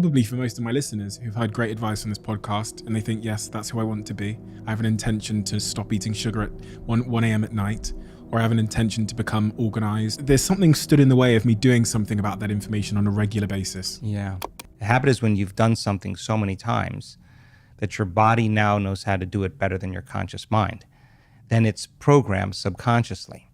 probably for most of my listeners who've heard great advice on this podcast and they think, yes, that's who I want to be. I have an intention to stop eating sugar at 1 a.m. at night, or I have an intention to become organized. There's something stood in the way of me doing something about that information on a regular basis. Yeah. A habit is when you've done something so many times that your body now knows how to do it better than your conscious mind. Then it's programmed subconsciously.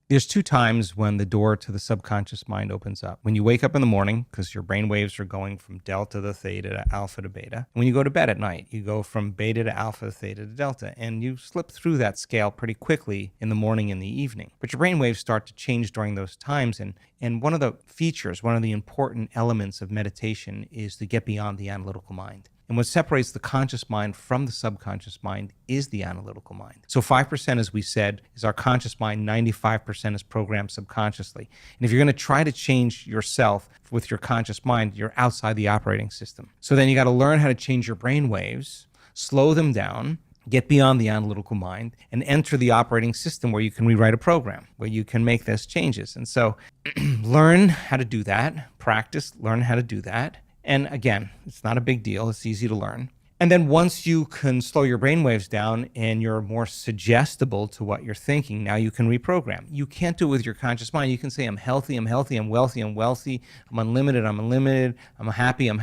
There's 2 times when the door to the subconscious mind opens up. When you wake up in the morning, because your brain waves are going from delta to theta to alpha to beta. And when you go to bed at night, you go from beta to alpha, theta to delta. And you slip through that scale pretty quickly in the morning and the evening. But your brain waves start to change during those times. And one of the features, one of the important elements of meditation is to get beyond the analytical mind. And what separates the conscious mind from the subconscious mind is the analytical mind. So 5%, as we said, is our conscious mind. 95% is programmed subconsciously. And if you're going to try to change yourself with your conscious mind, you're outside the operating system. So then you got to learn how to change your brain waves, slow them down, get beyond the analytical mind, and enter the operating system where you can rewrite a program, where you can make those changes. And so learn how to do that, practice, learn how to do that. And again, it's not a big deal. It's easy to learn. And then once you can slow your brainwaves down and you're more suggestible to what you're thinking, now you can reprogram. You can't do it with your conscious mind. You can say, I'm healthy, I'm healthy, I'm wealthy, I'm wealthy, I'm unlimited, I'm unlimited, I'm happy, I'm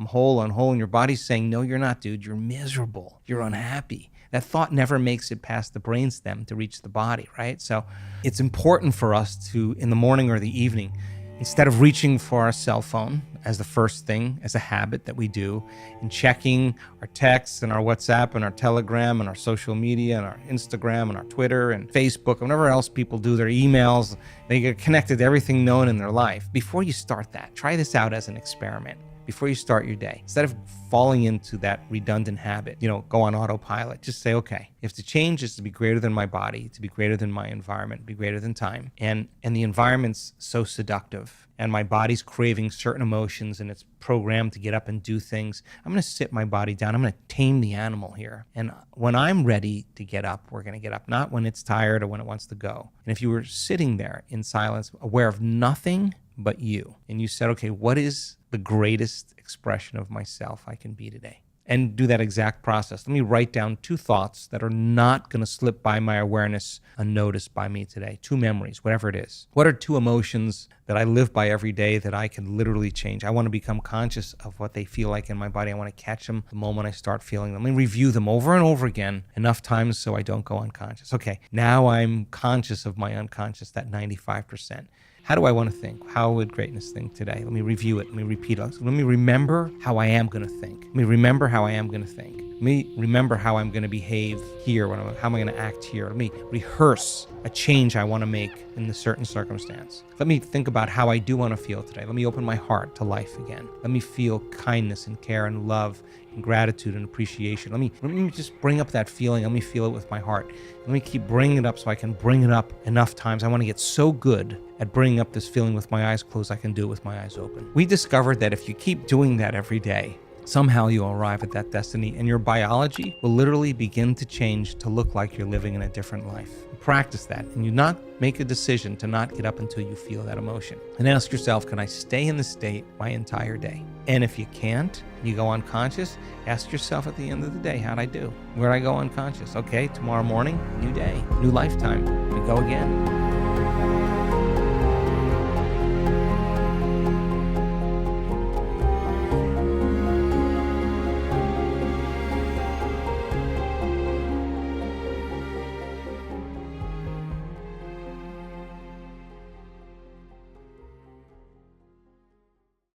whole, I'm whole. And your body's saying, no, you're not, dude. You're miserable. You're unhappy. That thought never makes it past the brainstem to reach the body, right? So it's important for us to, in the morning or the evening, instead of reaching for our cell phone as the first thing, as a habit that we do, and checking our texts and our WhatsApp and our Telegram and our social media and our Instagram and our Twitter and Facebook and whatever else people do, their emails, they get connected to everything known in their life. Before you start that, try this out as an experiment. Before you start your day, instead of falling into that redundant habit, go on autopilot, just say, okay, if the change is to be greater than my body, to be greater than my environment, be greater than time, and the environment's so seductive, and my body's craving certain emotions, and it's programmed to get up and do things, I'm going to sit my body down. I'm going to tame the animal here. And when I'm ready to get up, we're going to get up, not when it's tired or when it wants to go. And if you were sitting there in silence, aware of nothing but you, and you said, okay, what is the greatest expression of myself I can be today? And do that exact process. Let me write down 2 thoughts that are not going to slip by my awareness unnoticed by me today. 2 memories, whatever it is. What are 2 emotions that I live by every day that I can literally change? I want to become conscious of what they feel like in my body. I want to catch them the moment I start feeling them. Let me review them over and over again enough times so I don't go unconscious. Okay, now I'm conscious of my unconscious, that 95%. How do I want to think? How would greatness think today? Let me review it. Let me repeat it. Let me remember how I am going to think. Let me remember how I am going to think. Let me remember how I'm going to behave here. How am I going to act here? Let me rehearse a change I want to make in a certain circumstance. Let me think about how I do want to feel today. Let me open my heart to life again. Let me feel kindness and care and love and gratitude and appreciation. Let me just bring up that feeling. Let me feel it with my heart. Let me keep bringing it up so I can bring it up enough times. I want to get so good at bringing up this feeling with my eyes closed, I can do it with my eyes open. We discovered that if you keep doing that every day, somehow you'll arrive at that destiny, and your biology will literally begin to change to look like you're living in a different life. Practice that, and you not make a decision to not get up until you feel that emotion. And ask yourself, can I stay in this state my entire day? And if you can't, you go unconscious, ask yourself at the end of the day, how'd I do? Where'd I go unconscious? Okay, tomorrow morning, new day, new lifetime. We go again.